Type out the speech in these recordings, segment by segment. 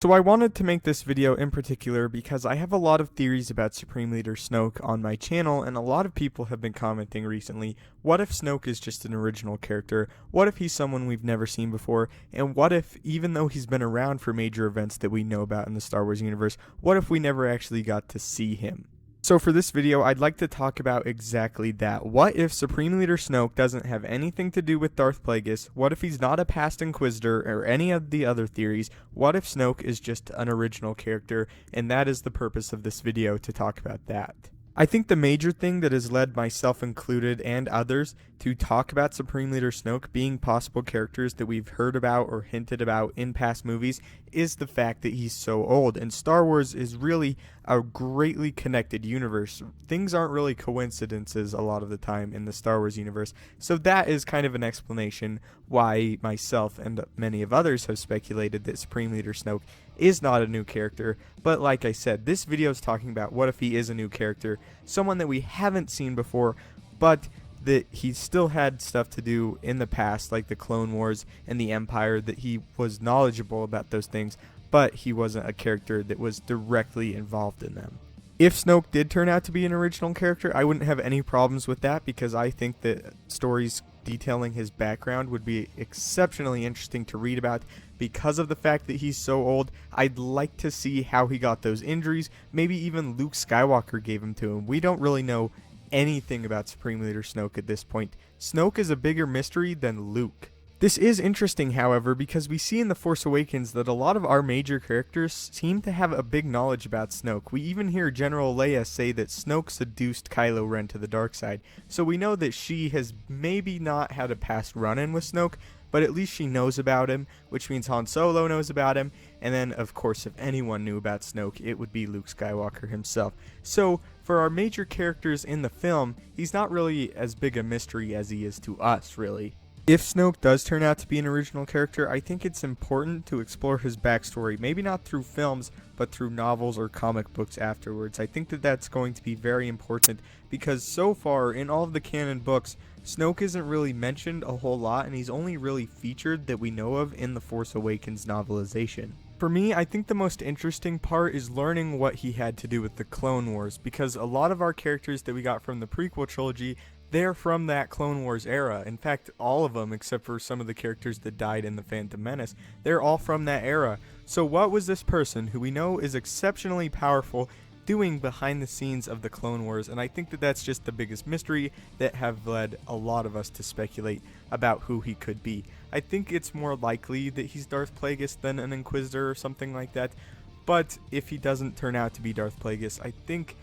So I wanted to make this video in particular because I have a lot of theories about Supreme Leader Snoke on my channel, and a lot of people have been commenting recently, what if Snoke is just an original character? What if he's someone we've never seen before? And what if, even though he's been around for major events that we know about in the Star Wars universe, what if we never actually got to see him? So for this video, I'd like to talk about exactly that. What if Supreme Leader Snoke doesn't have anything to do with Darth Plagueis? What if he's not a past Inquisitor or any of the other theories? What if Snoke is just an original character? And that is the purpose of this video, to talk about that. I think the major thing that has led myself included and others to talk about Supreme Leader Snoke being possible characters that we've heard about or hinted about in past movies is the fact that he's so old, and Star Wars is really a greatly connected universe. Things aren't really coincidences a lot of the time in the Star Wars universe, so that is kind of an explanation why myself and many of others have speculated that Supreme Leader Snoke is not a new character. But like I said, this video is talking about what if he is a new character, someone that we haven't seen before, but that he still had stuff to do in the past, like the Clone Wars and the Empire, that he was knowledgeable about those things, but he wasn't a character that was directly involved in them. If Snoke did turn out to be an original character, I wouldn't have any problems with that, because I think that stories detailing his background would be exceptionally interesting to read about. Because of the fact that he's so old, I'd like to see how he got those injuries. Maybe even Luke Skywalker gave them to him. We don't really know anything about Supreme Leader Snoke at this point. Snoke is a bigger mystery than Luke. This is interesting, however, because we see in The Force Awakens that a lot of our major characters seem to have a big knowledge about Snoke. We even hear General Leia say that Snoke seduced Kylo Ren to the dark side, so we know that she has maybe not had a past run-in with Snoke, but at least she knows about him, which means Han Solo knows about him, and then, of course, if anyone knew about Snoke, it would be Luke Skywalker himself. So, for our major characters in the film, he's not really as big a mystery as he is to us, really. If Snoke does turn out to be an original character, I think it's important to explore his backstory, maybe not through films, but through novels or comic books afterwards. I think that that's going to be very important, because so far, in all of the canon books, Snoke isn't really mentioned a whole lot, and he's only really featured that we know of in the Force Awakens novelization. For me, I think the most interesting part is learning what he had to do with the Clone Wars, because a lot of our characters that we got from the prequel trilogy, they're from that Clone Wars era. In fact, all of them, except for some of the characters that died in The Phantom Menace, they're all from that era. So what was this person, who we know is exceptionally powerful, doing behind the scenes of the Clone Wars? And I think that that's just the biggest mystery that have led a lot of us to speculate about who he could be. I think it's more likely that he's Darth Plagueis than an Inquisitor or something like that, but if he doesn't turn out to be Darth Plagueis, I think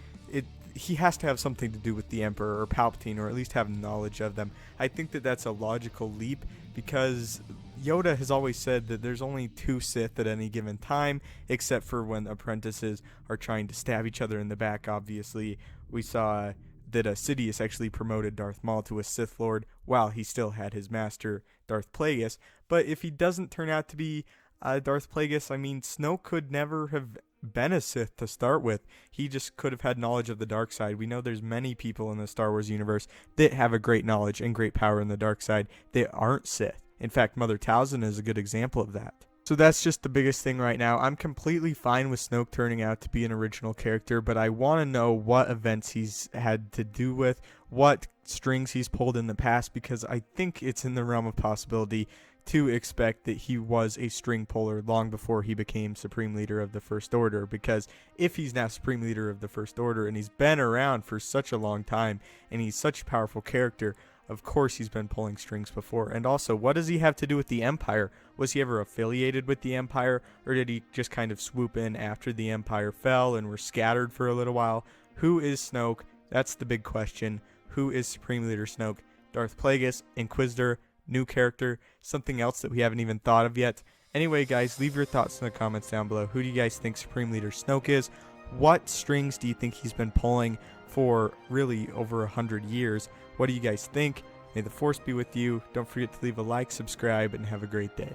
he has to have something to do with the Emperor or Palpatine, or at least have knowledge of them. I think that that's a logical leap, because Yoda has always said that there's only 2 Sith at any given time, except for when apprentices are trying to stab each other in the back. Obviously, we saw that Sidious actually promoted Darth Maul to a Sith Lord while he still had his master, Darth Plagueis. But if he doesn't turn out to be Darth Plagueis, I mean, Snoke could never have been a Sith to start with. He just could have had knowledge of the dark side. We know there's many people in the Star Wars universe that have a great knowledge and great power in the dark side that aren't Sith. In fact, Mother Talzin is a good example of that. So that's just the biggest thing right now. I'm completely fine with Snoke turning out to be an original character, but I want to know what events he's had to do with, what strings he's pulled in the past, because I think it's in the realm of possibility to expect that he was a string puller long before he became Supreme Leader of the First Order, because if he's now Supreme Leader of the First Order and he's been around for such a long time and he's such a powerful character, of course he's been pulling strings before. And also, what does he have to do with the Empire? Was he ever affiliated with the Empire, or did he just kind of swoop in after the Empire fell and were scattered for a little while? Who is Snoke? That's the big question. Who is Supreme Leader Snoke? Darth Plagueis, Inquisitor, new character, something else that we haven't even thought of yet? Anyway, guys, leave your thoughts in the comments down below. Who do you guys think Supreme Leader Snoke is? What strings do you think he's been pulling for really over 100 years? What do you guys think? May the Force be with you. Don't forget to leave a like, subscribe, and have a great day.